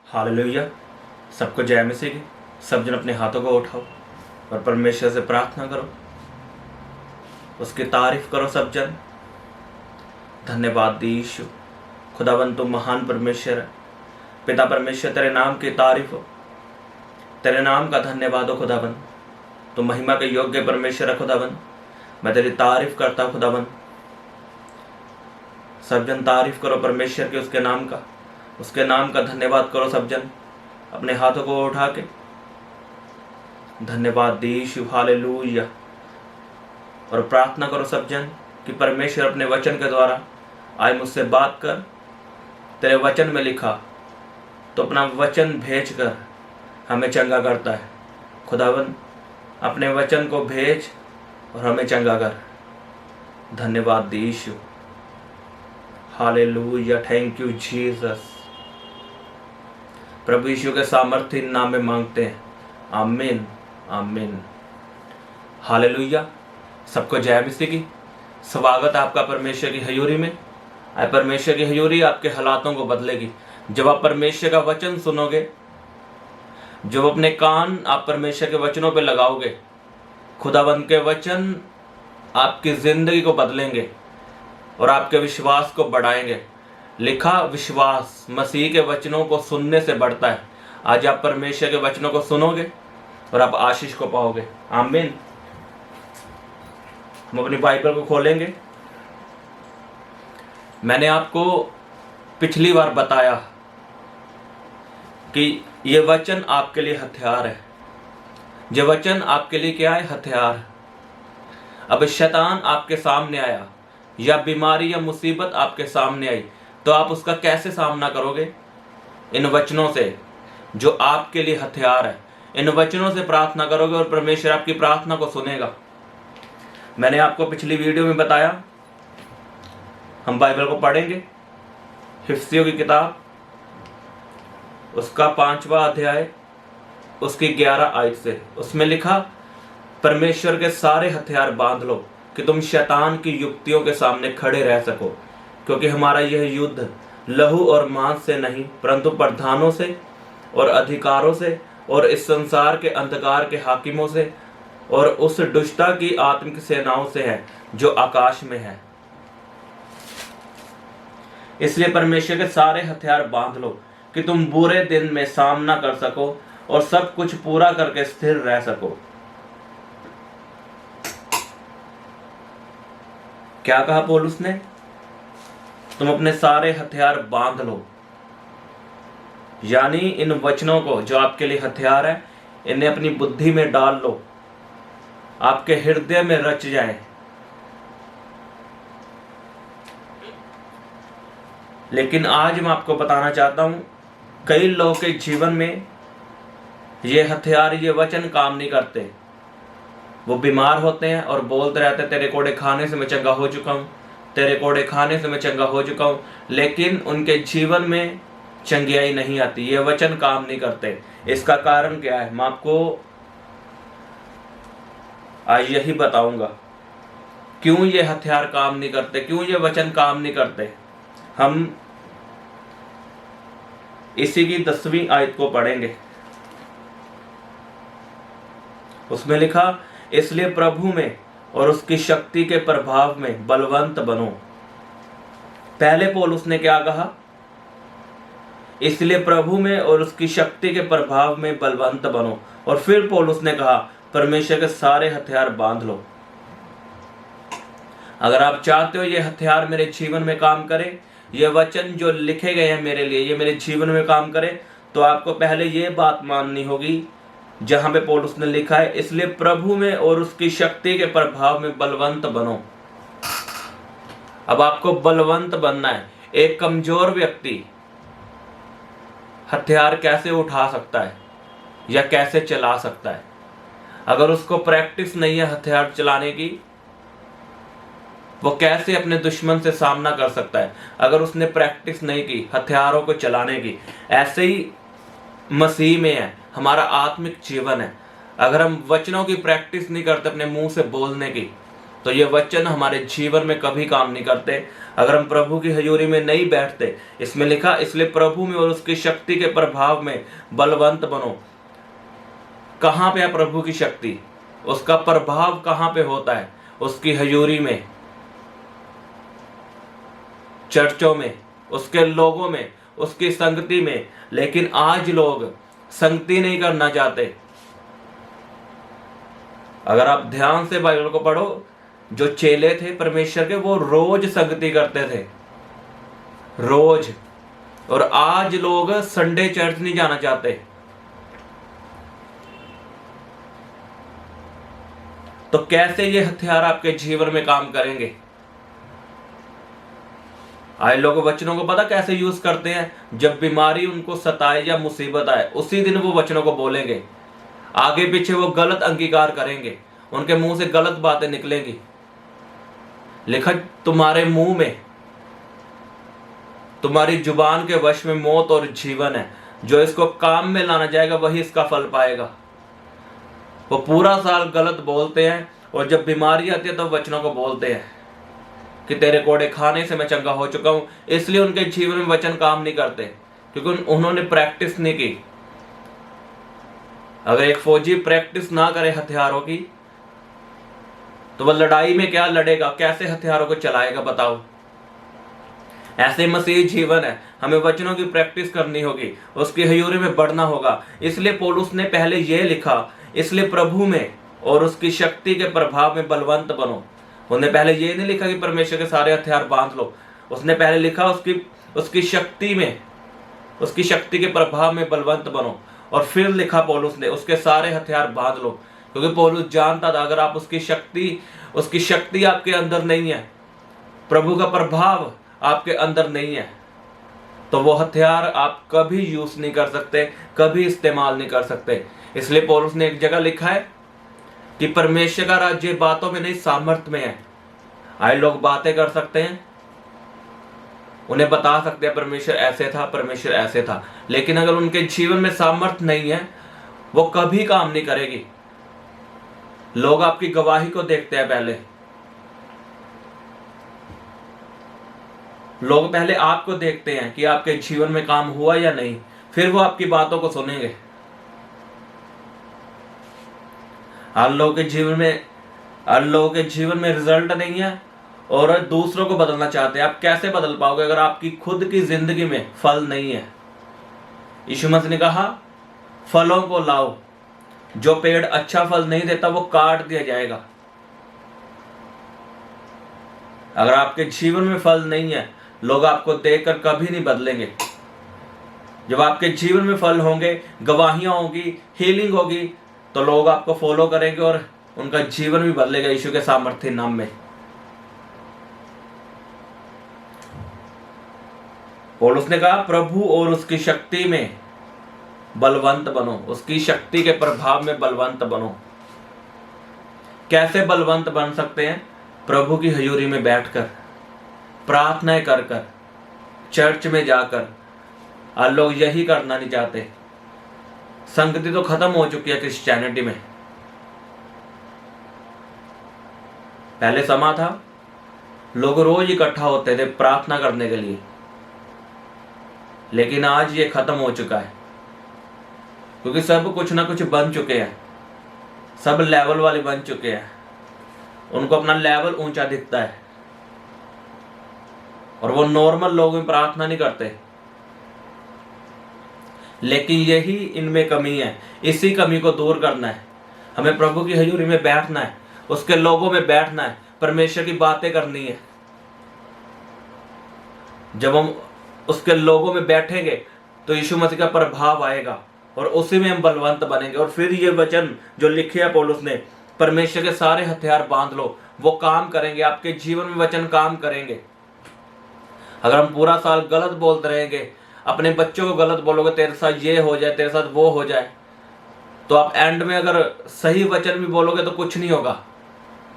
Hallelujah. सबको जय मसीह की। सब जन अपने हाथों को उठाओ और परमेश्वर से प्रार्थना करो, उसकी तारीफ करो सब जन। धन्यवाद दी यीशु। खुदावन तुम महान परमेश्वर है। पिता परमेश्वर तेरे नाम की तारीफ हो, तेरे नाम का धन्यवाद हो खुदावन। तुम महिमा के योग्य परमेश्वर है खुदावन। मैं तेरी तारीफ करता हूँ खुदावन। सब जन तारीफ करो परमेश्वर के, उसके नाम का धन्यवाद करो सब जन अपने हाथों को उठा के। धन्यवाद दी यीशु। हालेलुया। और प्रार्थना करो सब जन कि परमेश्वर अपने वचन के द्वारा आज मुझसे बात कर। तेरे वचन में लिखा तो अपना वचन भेज कर हमें चंगा करता है। खुदावन अपने वचन को भेज और हमें चंगा कर। धन्यवाद दी Yeshu. Hallelujah. Thank you Jesus. प्रभु यीशु के सामर्थ्य नाम में मांगते हैं, आमीन आमीन। हालेलुया। सबको जय मसीह की। स्वागत है आपका परमेश्वर की हजूरी में। परमेश्वर की हजूरी आपके हालातों को बदलेगी। जब आप परमेश्वर का वचन सुनोगे, जब अपने कान आप परमेश्वर के वचनों पे लगाओगे, खुदावंद के वचन आपकी जिंदगी को बदलेंगे और आपके विश्वास को बढ़ाएंगे। लिखा विश्वास मसीह के वचनों को सुनने से बढ़ता है। आज आप परमेश्वर के वचनों को सुनोगे और आप आशीष को पाओगे। आमीन। हम अपनी बाइबल को खोलेंगे। मैंने आपको पिछली बार बताया कि ये वचन आपके लिए हथियार है। ये वचन आपके लिए क्या है? हथियार। अब शैतान आपके सामने आया या बीमारी या मुसीबत आपके सामने आई तो आप उसका कैसे सामना करोगे? इन वचनों से जो आपके लिए हथियार है। इन वचनों से प्रार्थना करोगे और परमेश्वर आपकी प्रार्थना को सुनेगा। मैंने आपको पिछली वीडियो में बताया, हम बाइबल को पढ़ेंगे। हिफ्सियों की किताब उसका 5वां अध्याय उसकी 11 आयत से, उसमें लिखा परमेश्वर के सारे हथियार बांध लो कि तुम शैतान की युक्तियों के सामने खड़े रह सको, क्योंकि हमारा यह युद्ध लहू और मांस से नहीं परंतु प्रधानों से और अधिकारों से और इस संसार के अंधकार के हाकिमों से और उस दुष्टता की आत्मिक सेनाओं से है जो आकाश में है। इसलिए परमेश्वर के सारे हथियार बांध लो कि तुम बुरे दिन में सामना कर सको और सब कुछ पूरा करके स्थिर रह सको। क्या कहा पौलुस ने? तुम अपने सारे हथियार बांध लो, यानी इन वचनों को जो आपके लिए हथियार है इन्हें अपनी बुद्धि में डाल लो, आपके हृदय में रच जाए। लेकिन आज मैं आपको बताना चाहता हूं, कई लोगों के जीवन में ये हथियार, ये वचन काम नहीं करते। वो बीमार होते हैं और बोलते रहते हैं तेरे कोड़े खाने से मैं चंगा हो चुका हूं, तेरे कोड़े खाने से मैं चंगा हो चुका हूं, लेकिन उनके जीवन में चंगियाई नहीं आती। ये वचन काम नहीं करते। इसका कारण क्या है? मैं आपको आज यही बताऊंगा क्यों ये हथियार काम नहीं करते, क्यों ये वचन काम नहीं करते। हम इसी की 10वीं आयत को पढ़ेंगे। उसमें लिखा, इसलिए प्रभु में और उसकी शक्ति के प्रभाव में बलवंत बनो। पहले पौलुस ने क्या कहा? इसलिए प्रभु में और उसकी शक्ति के प्रभाव में बलवंत बनो। और फिर पौलुस ने कहा परमेश्वर के सारे हथियार बांध लो। अगर आप चाहते हो ये हथियार मेरे जीवन में काम करे, ये वचन जो लिखे गए हैं मेरे लिए ये मेरे जीवन में काम करे, तो आपको पहले ये बात माननी होगी जहां पे पौलुस ने लिखा है, इसलिए प्रभु में और उसकी शक्ति के प्रभाव में बलवंत बनो। अब आपको बलवंत बनना है। एक कमजोर व्यक्ति हथियार कैसे उठा सकता है या कैसे चला सकता है? अगर उसको प्रैक्टिस नहीं है हथियार चलाने की, वो कैसे अपने दुश्मन से सामना कर सकता है अगर उसने प्रैक्टिस नहीं की हथियारों को चलाने की? ऐसे ही मसीह में है, हमारा आत्मिक जीवन है। अगर हम वचनों की प्रैक्टिस नहीं करते अपने मुंह से बोलने की, तो ये वचन हमारे जीवन में कभी काम नहीं करते अगर हम प्रभु की हजूरी में नहीं बैठते। इसमें लिखा, इसलिए प्रभु में और उसकी शक्ति के प्रभाव में बलवंत बनो। कहाँ पे है प्रभु की शक्ति? उसका प्रभाव कहाँ पे होता है? उसकी हजूरी में, चर्चों में, उसके लोगों में, उसकी संगति में। लेकिन आज लोग संगति नहीं करना चाहते। अगर आप ध्यान से बाइबल को पढ़ो, जो चेले थे परमेश्वर के, वो रोज संगति करते थे, रोज। और आज लोग संडे चर्च नहीं जाना चाहते। तो कैसे ये हथियार आपके जीवन में काम करेंगे? आज लोग वचनों को पता कैसे यूज करते हैं? जब बीमारी उनको सताए या मुसीबत आए, उसी दिन वो वचनों को बोलेंगे। आगे पीछे वो गलत अंगीकार करेंगे, उनके मुंह से गलत बातें निकलेंगी। लिखा, तुम्हारे मुंह में, तुम्हारी जुबान के वश में मौत और जीवन है। जो इसको काम में लाना जाएगा वही इसका फल पाएगा। वो पूरा साल गलत बोलते हैं और जब बीमारी आती है तो वचनों को बोलते हैं कि तेरे कोड़े खाने से मैं चंगा हो चुका हूं। इसलिए उनके जीवन में वचन काम नहीं करते, क्योंकि उन्होंने प्रैक्टिस नहीं की। अगर एक फौजी प्रैक्टिस ना करे हथियारों की, तो वह लड़ाई में क्या लड़ेगा? कैसे हथियारों को चलाएगा? बताओ। ऐसे मसीह जीवन है, हमें वचनों की प्रैक्टिस करनी होगी, उसकी हजूरी में बढ़ना होगा। इसलिए पौलुस ने पहले यह लिखा, इसलिए प्रभु में और उसकी शक्ति के प्रभाव में बलवंत बनो। उसने पहले ये नहीं लिखा कि परमेश्वर के सारे हथियार बांध लो। उसने पहले लिखा उसकी शक्ति में, उसकी शक्ति के प्रभाव में बलवंत बनो। और फिर लिखा पौलुस ने, उसके सारे हथियार बांध लो। क्योंकि पौलुस जानता था, अगर आप उसकी शक्ति आपके अंदर नहीं है, प्रभु का प्रभाव आपके अंदर नहीं है, तो वो हथियार आप कभी यूज नहीं कर सकते, कभी इस्तेमाल नहीं कर सकते। इसलिए पौलुस ने एक जगह लिखा है कि परमेश्वर का राज्य बातों में नहीं, सामर्थ्य में है। आए लोग बातें कर सकते हैं, उन्हें बता सकते हैं परमेश्वर ऐसे था, परमेश्वर ऐसे था, लेकिन अगर उनके जीवन में सामर्थ्य नहीं है, वो कभी काम नहीं करेगी। लोग आपकी गवाही को देखते हैं पहले। लोग पहले आपको देखते हैं कि आपके जीवन में काम हुआ या नहीं, फिर वो आपकी बातों को सुनेंगे। हर लोगों के जीवन में रिजल्ट नहीं है और दूसरों को बदलना चाहते हैं। आप कैसे बदल पाओगे अगर आपकी खुद की जिंदगी में फल नहीं है? यीशु मसीह ने कहा, फलों को लाओ। जो पेड़ अच्छा फल नहीं देता वो काट दिया जाएगा। अगर आपके जीवन में फल नहीं है, लोग आपको देखकर कभी नहीं बदलेंगे। जब आपके जीवन में फल होंगे, गवाहियां होगी, हीलिंग होगी, तो लोग आपको फॉलो करेंगे और उनका जीवन भी बदलेगा यीशु के सामर्थ्य नाम में। पौलुस ने कहा, प्रभु और उसकी शक्ति में बलवंत बनो, उसकी शक्ति के प्रभाव में बलवंत बनो। कैसे बलवंत बन सकते हैं? प्रभु की हजूरी में बैठकर, प्रार्थनाएं कर कर, चर्च में जाकर। आज लोग यही करना नहीं चाहते। संगति तो खत्म हो चुकी है क्रिश्चियनिटी में। पहले समा था, लोग रोज इकट्ठा होते थे प्रार्थना करने के लिए, लेकिन आज ये खत्म हो चुका है, क्योंकि सब कुछ ना कुछ बन चुके हैं। सब लेवल वाले बन चुके हैं। उनको अपना लेवल ऊंचा दिखता है और वो नॉर्मल लोगों में प्रार्थना नहीं करते। लेकिन यही इनमें कमी है। इसी कमी को दूर करना है। हमें प्रभु की हजूरी में बैठना है, उसके लोगों में बैठना है, परमेश्वर की बातें करनी है। जब हम उसके लोगों में बैठेंगे तो यीशु मसीह का प्रभाव आएगा और उसी में हम बलवंत बनेंगे। और फिर ये वचन जो लिखे है पौलुस ने, परमेश्वर के सारे हथियार बांध लो, वो काम करेंगे। आपके जीवन में वचन काम करेंगे। अगर हम पूरा साल गलत बोलते रहेंगे, अपने बच्चों को गलत बोलोगे, तेरे साथ ये हो जाए, तेरे साथ वो हो जाए, तो आप एंड में अगर सही वचन भी बोलोगे तो कुछ नहीं होगा।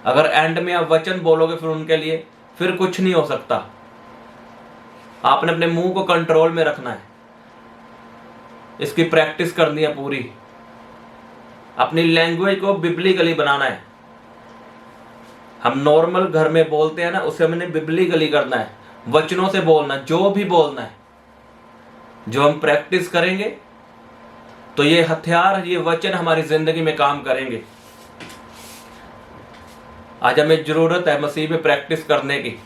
अगर एंड में आप वचन बोलोगे फिर उनके लिए, फिर कुछ नहीं हो सकता। आपने अपने मुंह को कंट्रोल में रखना है। इसकी प्रैक्टिस करनी है पूरी। अपनी लैंग्वेज को बिब्लिकली बनाना है। हम नॉर्मल घर में बोलते हैं ना, उसे हमने बिब्लिकली करना है, वचनों से बोलना, जो भी बोलना है, जो हम प्रैक्टिस करेंगे तो ये हथियार, ये वचन हमारी जिंदगी में काम करेंगे। आज हमें जरूरत है मसीह में प्रैक्टिस करने की।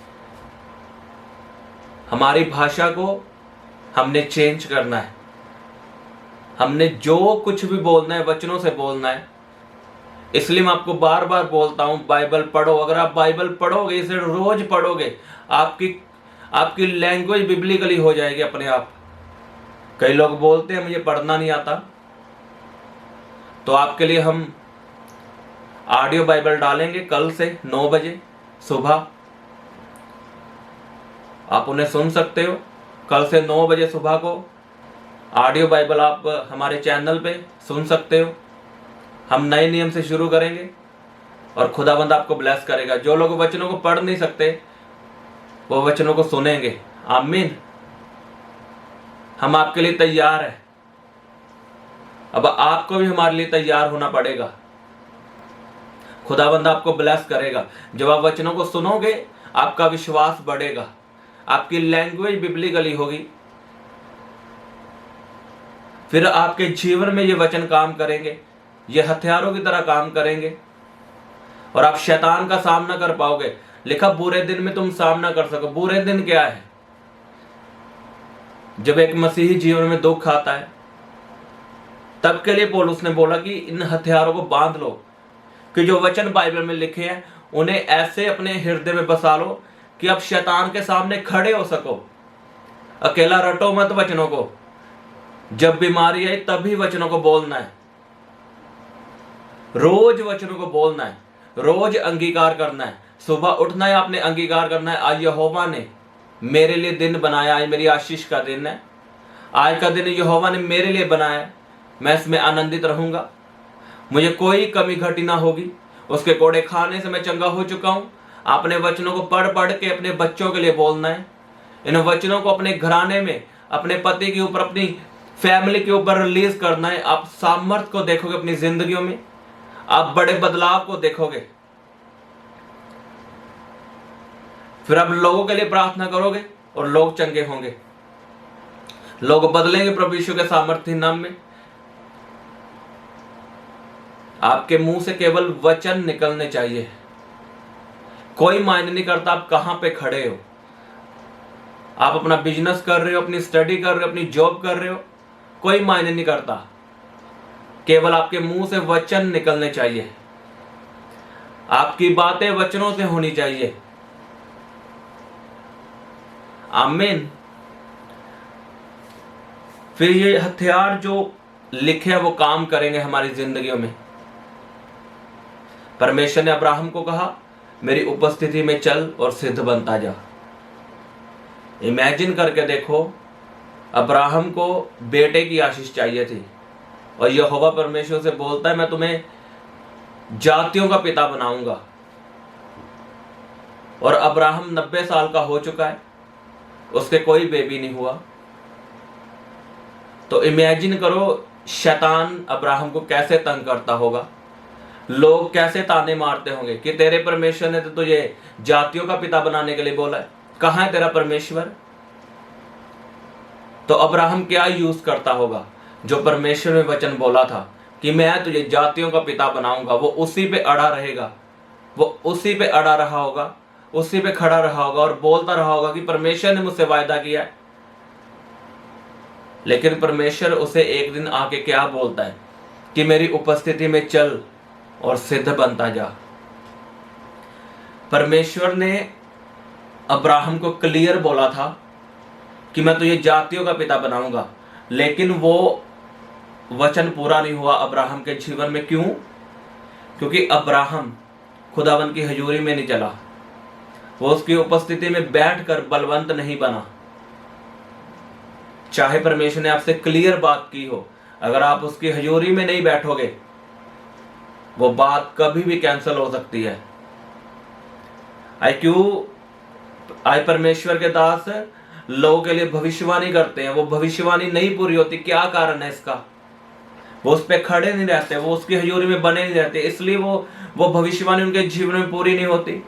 हमारी भाषा को हमने चेंज करना है। हमने जो कुछ भी बोलना है वचनों से बोलना है। इसलिए मैं आपको बार बार बोलता हूं, बाइबल पढ़ो। अगर आप बाइबल पढ़ोगे, इसे रोज पढ़ोगे, आपकी लैंग्वेज बिब्लिकली हो जाएगी अपने आप। कई लोग बोलते हैं मुझे पढ़ना नहीं आता, तो आपके लिए हम ऑडियो बाइबल डालेंगे कल से 9 बजे सुबह। आप उन्हें सुन सकते हो। कल से 9 बजे सुबह को ऑडियो बाइबल आप हमारे चैनल पे सुन सकते हो। हम नए नियम से शुरू करेंगे और खुदाबंद आपको ब्लेस करेगा। जो लोग वचनों को पढ़ नहीं सकते वो वचनों को सुनेंगे। आमीन। हम आपके लिए तैयार हैं। अब आपको भी हमारे लिए तैयार होना पड़ेगा। खुदाबंद आपको ब्लेस करेगा। जब आप वचनों को सुनोगे, आपका विश्वास बढ़ेगा, आपकी लैंग्वेज बिब्लिकली होगी, फिर आपके जीवन में ये वचन काम करेंगे, ये हथियारों की तरह काम करेंगे और आप शैतान का सामना कर पाओगे। लिखा बुरे दिन में तुम सामना कर सको। बुरे दिन क्या है? जब एक मसीही जीवन में दुख आता है, तब के लिए पौलुस ने बोला कि इन हथियारों को बांध लो, कि जो वचन बाइबल में लिखे हैं उन्हें ऐसे अपने हृदय में बसा लो कि आप शैतान के सामने खड़े हो सको। अकेला रटो मत वचनों को। जब बीमारी आई तभी वचनों को बोलना है। रोज वचनों को बोलना है, रोज अंगीकार करना है। सुबह उठना है, आपने अंगीकार करना है, आज यहोवा ने मेरे लिए दिन बनाया, आज मेरी आशीष का दिन है, आज का दिन यहोवा ने मेरे लिए बनाया है, मैं इसमें आनंदित रहूंगा, मुझे कोई कमी घटी ना होगी। उसके कोड़े खाने से मैं चंगा हो चुका हूं। आपने वचनों को पढ़ पढ़ के अपने बच्चों के लिए बोलना है। इन वचनों को अपने घराने में, अपने पति के ऊपर, अपनी फैमिली के ऊपर रिलीज करना है। आप सामर्थ को देखोगे अपनी जिंदगियों में, आप बड़े बदलाव को देखोगे। फिर आप लोगों के लिए प्रार्थना करोगे और लोग चंगे होंगे, लोग बदलेंगे प्रभु यीशु के सामर्थ्य नाम में। आपके मुंह से केवल वचन निकलने चाहिए। कोई मायने नहीं करता आप कहां पे खड़े हो। आप अपना बिजनेस कर रहे हो, अपनी स्टडी कर रहे हो, अपनी जॉब कर रहे हो, कोई मायने नहीं करता। केवल आपके मुंह से वचन निकलने चाहिए। आपकी बातें वचनों से होनी चाहिए। आमीन। फिर ये हथियार जो लिखे हैं वो काम करेंगे हमारी जिंदगियों में। परमेश्वर ने अब्राहम को कहा, मेरी उपस्थिति में चल और सिद्ध बनता जा। इमेजिन करके देखो, अब्राहम को बेटे की आशीष चाहिए थी और यहोवा परमेश्वर से बोलता है, मैं तुम्हें जातियों का पिता बनाऊंगा। और अब्राहम 90 साल का हो चुका है, उसके कोई बेबी नहीं हुआ। तो इमेजिन करो शैतान अब्राहम को कैसे तंग करता होगा, लोग कैसे ताने मारते होंगे कि तेरे परमेश्वर ने तो तुझे जातियों का पिता बनाने के लिए बोला है, कहां है तेरा परमेश्वर? तो अब्राहम क्या यूज करता होगा? जो परमेश्वर में वचन बोला था कि मैं तुझे जातियों का पिता बनाऊंगा, वो उसी पे अड़ा रहेगा, वो उसी पे अड़ा रहा होगा, उसी पे खड़ा रहा होगा और बोलता रहा होगा कि परमेश्वर ने मुझसे वायदा किया है। लेकिन परमेश्वर उसे एक दिन आके क्या बोलता है कि मेरी उपस्थिति में चल और सिद्ध बनता जा। परमेश्वर ने अब्राहम को क्लियर बोला था कि मैं तुझे जातियों का पिता बनाऊंगा, लेकिन वो वचन पूरा नहीं हुआ अब्राहम के जीवन में। क्यों? क्योंकि अब्राहम खुदावन की हजूरी में नहीं चला, वो उसकी उपस्थिति में बैठकर बलवंत नहीं बना। चाहे परमेश्वर ने आपसे क्लियर बात की हो, अगर आप उसकी हजूरी में नहीं बैठोगे, वो बात कभी भी कैंसिल हो सकती है। आई परमेश्वर के दास लोगों के लिए भविष्यवाणी करते हैं, वो भविष्यवाणी नहीं पूरी होती। क्या कारण है इसका? वो उस पर खड़े नहीं रहते, वो उसकी हजूरी में बने नहीं रहते, इसलिए वो भविष्यवाणी उनके जीवन में पूरी नहीं होती।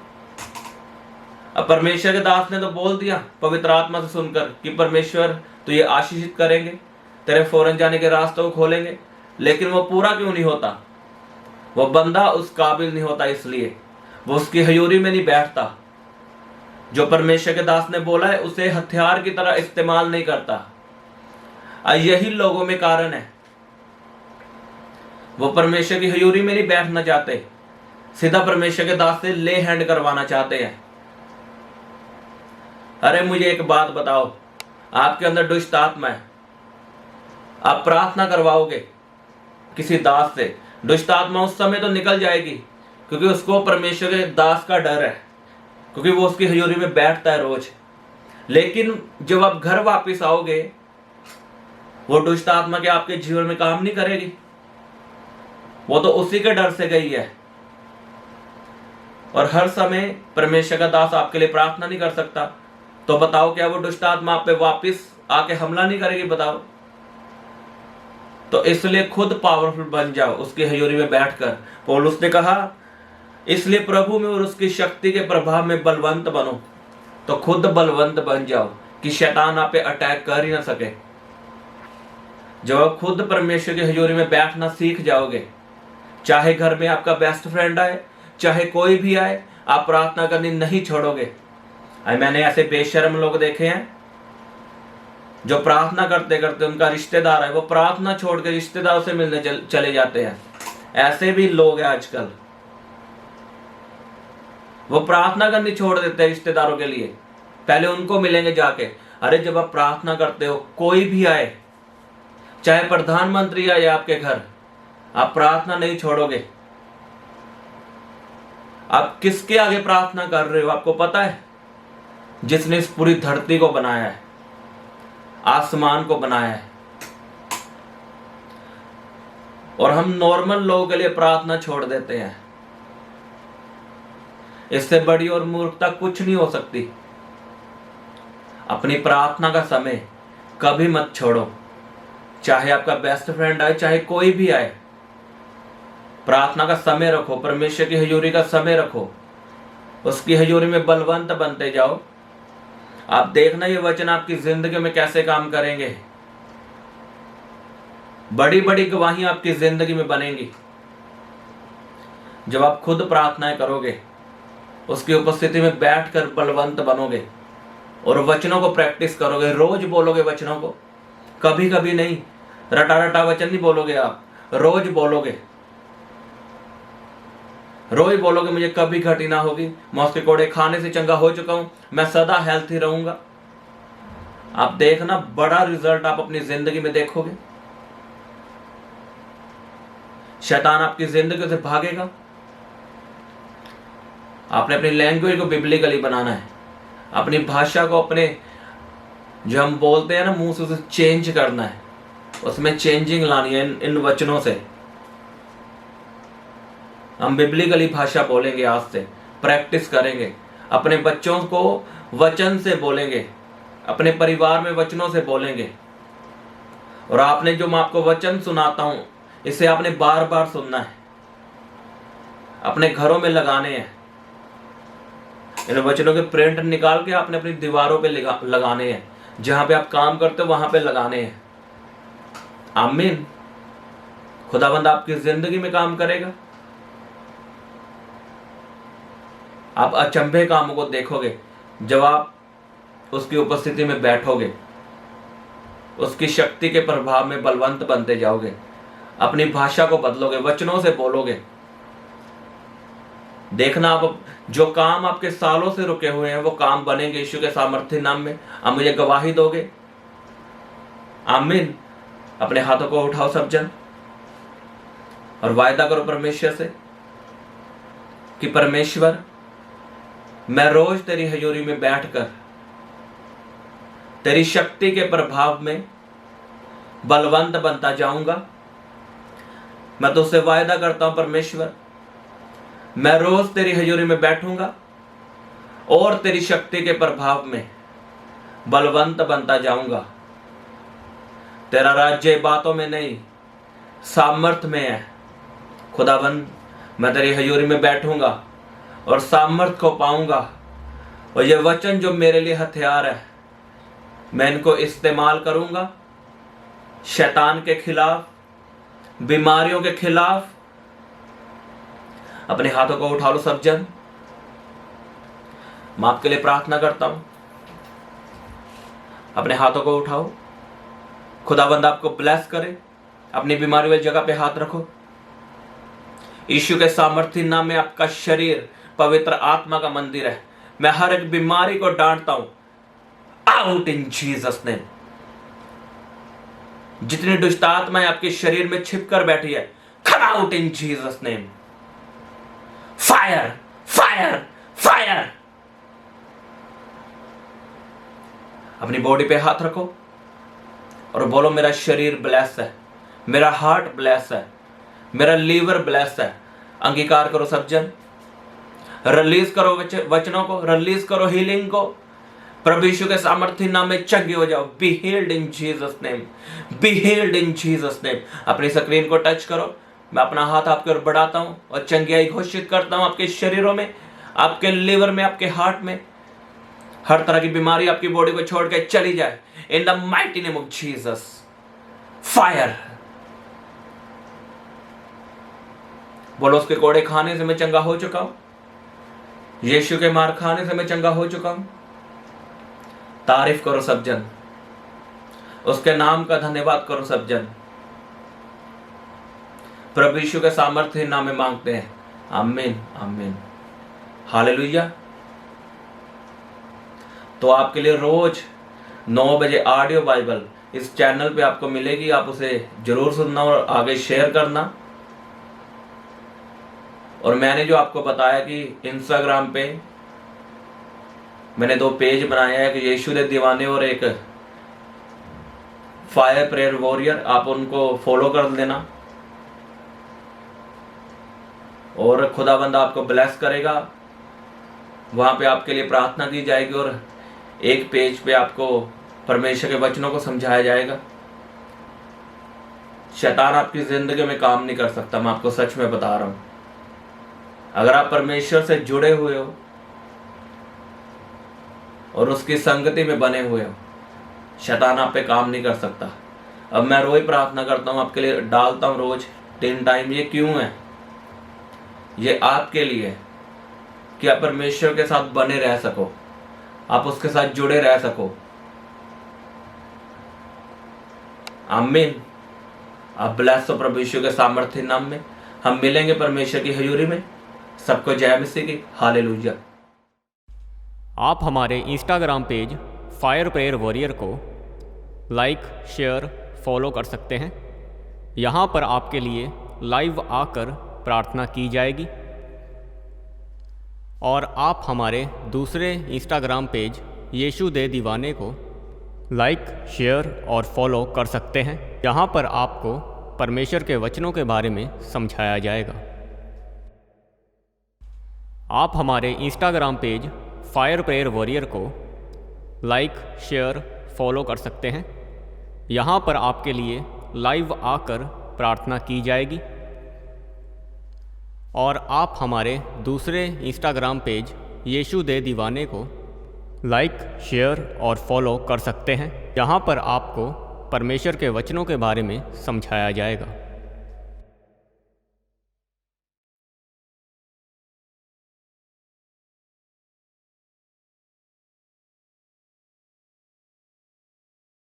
अब परमेश्वर के दास ने तो बोल दिया पवित्र आत्मा से सुनकर कि परमेश्वर तो ये आशीषित करेंगे, तेरे फौरन जाने के रास्तों को खोलेंगे, लेकिन वो पूरा क्यों नहीं होता? वो बंदा उस काबिल नहीं होता, इसलिए वो उसकी हजूरी में नहीं बैठता। जो परमेश्वर के दास ने बोला है उसे हथियार की तरह इस्तेमाल नहीं करता। यही लोगों में कारण है, वो परमेश्वर की हजूरी में नहीं बैठना चाहते, सीधा परमेश्वर के दास से ले हैंड करवाना चाहते हैं। अरे मुझे एक बात बताओ, आपके अंदर दुष्ट आत्मा है, आप प्रार्थना करवाओगे किसी दास से, दुष्ट आत्मा उस समय तो निकल जाएगी, क्योंकि उसको परमेश्वर के दास का डर है, क्योंकि वो उसकी हजूरी में बैठता है रोज। लेकिन जब आप घर वापस आओगे, वो दुष्ट आत्मा के आपके जीवन में काम नहीं करेगी, वो तो उसी के डर से गई है। और हर समय परमेश्वर का दास आपके लिए प्रार्थना नहीं कर सकता, तो बताओ क्या वो दुष्ट आत्मा आप पे वापस आके हमला नहीं करेगी? बताओ। तो इसलिए खुद पावरफुल बन जाओ उसकी हजूरी में बैठकर। पौलुस ने कहा इसलिए प्रभु में और उसकी शक्ति के प्रभाव में बलवंत बनो। तो खुद बलवंत बन जाओ कि शैतान आप पे अटैक कर ही ना सके। जब आप खुद परमेश्वर की हजूरी में बैठना सीख जाओगे, चाहे घर में आपका बेस्ट फ्रेंड आए, चाहे कोई भी आए, आप प्रार्थना करनी नहीं छोड़ोगे। मैंने ऐसे बेशर्म लोग देखे हैं जो प्रार्थना करते करते उनका रिश्तेदार है, वो प्रार्थना छोड़ के रिश्तेदारों से मिलने चले जाते हैं। ऐसे भी लोग हैं आजकल, वो प्रार्थना करनी छोड़ देते हैं रिश्तेदारों के लिए, पहले उनको मिलेंगे जाके। अरे जब आप प्रार्थना करते हो, कोई भी आए, चाहे प्रधानमंत्री आए आपके घर, आप प्रार्थना नहीं छोड़ोगे। आप किसके आगे प्रार्थना कर रहे हो आपको पता है? जिसने इस पूरी धरती को बनाया है, आसमान को बनाया है। और हम नॉर्मल लोगों के लिए प्रार्थना छोड़ देते हैं। इससे बड़ी और मूर्खता कुछ नहीं हो सकती। अपनी प्रार्थना का समय कभी मत छोड़ो, चाहे आपका बेस्ट फ्रेंड आए, चाहे कोई भी आए। प्रार्थना का समय रखो, परमेश्वर की हजूरी का समय रखो, उसकी हजूरी में बलवंत बनते जाओ। आप देखना ये वचन आपकी जिंदगी में कैसे काम करेंगे। बड़ी बड़ी गवाहियां आपकी जिंदगी में बनेंगी जब आप खुद प्रार्थनाएं करोगे, उसकी उपस्थिति में बैठकर बलवंत बनोगे और वचनों को प्रैक्टिस करोगे। रोज बोलोगे वचनों को, कभी कभी नहीं, रटा रटा वचन नहीं बोलोगे आप, रोज बोलोगे। रोज बोलोगे मुझे कभी घटी ना होगी, मैं उसके कोड़े खाने से चंगा हो चुका हूं, मैं सदा हेल्थी रहूंगा। आप देखना बड़ा रिजल्ट आप अपनी जिंदगी में देखोगे। शैतान आपकी जिंदगी से भागेगा। आपने अपनी लैंग्वेज को बिब्लिकली बनाना है, अपनी भाषा को, अपने जो हम बोलते हैं ना मुंह से, उसे चेंज करना है, उसमें चेंजिंग लानी है। इन वचनों से हम बिब्लिकली भाषा बोलेंगे, आज से प्रैक्टिस करेंगे। अपने बच्चों को वचन से बोलेंगे, अपने परिवार में वचनों से बोलेंगे। और आपने जो मैं आपको वचन सुनाता हूं, इसे आपने बार बार सुनना है, अपने घरों में लगाने हैं। इन वचनों के प्रिंट निकाल के आपने अपनी दीवारों पे लगाने हैं, जहां पे आप काम करते हो वहां पे लगाने हैं। आमीन। खुदावंद आपकी जिंदगी में काम करेगा। आप अचंभे कामों को देखोगे जब आप उसकी उपस्थिति में बैठोगे, उसकी शक्ति के प्रभाव में बलवंत बनते जाओगे। अपनी भाषा को बदलोगे, वचनों से बोलोगे। देखना आप जो काम आपके सालों से रुके हुए हैं वो काम बनेंगे यीशु के सामर्थ्य नाम में। आप मुझे गवाही दोगे? आमीन। अपने हाथों को उठाओ सब जन और वायदा करो परमेश्वर से कि परमेश्वर, मैं रोज तेरी हजूरी में बैठकर तेरी शक्ति के प्रभाव में बलवंत बनता जाऊंगा। मैं तुझसे वायदा करता हूं परमेश्वर, मैं रोज तेरी हजूरी में बैठूंगा और तेरी शक्ति के प्रभाव में बलवंत बनता जाऊंगा। तेरा राज्य बातों में नहीं, सामर्थ में है। खुदाबंद, मैं तेरी हजूरी में बैठूंगा और सामर्थ को पाऊंगा, और ये वचन जो मेरे लिए हथियार है, मैं इनको इस्तेमाल करूंगा शैतान के खिलाफ, बीमारियों के खिलाफ। अपने हाथों को उठा लो सब जन। मैं आपके लिए प्रार्थना करता हूं, अपने हाथों को उठाओ। खुदाबंद आपको ब्लेस करे। अपनी बीमारी वाली जगह पे हाथ रखो। यीशु के सामर्थी नाम में आपका शरीर पवित्र आत्मा का मंदिर है। मैं हर एक बीमारी को डांटता हूं, आउट इन जीसस नेम। जितनी दुष्ट आत्माएं आपके शरीर में छिपकर बैठी है, come out in Jesus name. Fire fire fire. अपनी बॉडी पे हाथ रखो और बोलो, मेरा शरीर ब्लेस है, मेरा हार्ट ब्लेस है, मेरा लीवर ब्लेस है। अंगीकार करो सब जन। रिलीज करो वचनों को, रिलीज करो हीलिंग को। प्रभु यीशु के सामर्थ्य नाम में चंगे हो जाओ। Be healed in Jesus name, be healed in Jesus name. अपनी स्क्रीन को टच करो। मैं अपना हाथ आपके ओर बढ़ाता हूं और चंगियाई घोषित करता हूं आपके शरीरों में, आपके लीवर में, आपके हार्ट में। हर तरह की बीमारी आपकी बॉडी को छोड़ के चली जाए in the mighty name of Jesus. Fire. बोलो, उसके कोड़े खाने से मैं चंगा हो चुका हूं, यीशु के मार खाने से मैं चंगा हो चुका हूं। तारीफ करो सब जन, उसके नाम का धन्यवाद करो सब जन। प्रभु यीशु के सामर्थ्य नाम में मांगते हैं, आमीन आमीन, हालेलुया। तो आपके लिए रोज 9 बजे ऑडियो बाइबल इस चैनल पे आपको मिलेगी। आप उसे जरूर सुनना और आगे शेयर करना। और मैंने जो आपको बताया कि इंस्टाग्राम पे मैंने 2 पेज बनाए हैं, एक यीशु दे दीवाने और एक फायर प्रेयर वॉरियर। आप उनको फॉलो कर लेना और खुदाबंद आपको ब्लेस करेगा। वहां पे आपके लिए प्रार्थना की जाएगी और एक पेज पे आपको परमेश्वर के वचनों को समझाया जाएगा। शैतान आपकी जिंदगी में काम नहीं कर सकता, मैं आपको सच में बता रहा हूं। अगर आप परमेश्वर से जुड़े हुए हो और उसकी संगति में बने हुए हो, शैतान आप पे काम नहीं कर सकता। अब मैं रोज प्रार्थना करता हूं, आपके लिए डालता हूं रोज 3 टाइम। ये क्यों है? ये आपके लिए है कि आप परमेश्वर के साथ बने रह सको, आप उसके साथ जुड़े रह सको। आमीन। आप ब्लेस हो प्रभु यीशु के सामर्थ्य नाम में। हम मिलेंगे परमेश्वर की हजूरी में। सबको जय मसीह की, हालेलुया। आप हमारे Instagram page fire prayer warrior को लाइक, शेयर, फॉलो कर सकते हैं। यहाँ पर आपके लिए लाइव आकर प्रार्थना की जाएगी। और आप हमारे दूसरे इंस्टाग्राम पेज यीशु दे दीवाने को लाइक, शेयर और फॉलो कर सकते हैं। यहाँ पर आपको परमेश्वर के वचनों के बारे में समझाया जाएगा। आप हमारे Instagram page fire prayer warrior को लाइक, शेयर, फॉलो कर सकते हैं। यहाँ पर आपके लिए लाइव आकर प्रार्थना की जाएगी। और आप हमारे दूसरे इंस्टाग्राम पेज यीशु दे दीवाने को लाइक, शेयर और फॉलो कर सकते हैं। यहाँ पर आपको परमेश्वर के वचनों के बारे में समझाया जाएगा।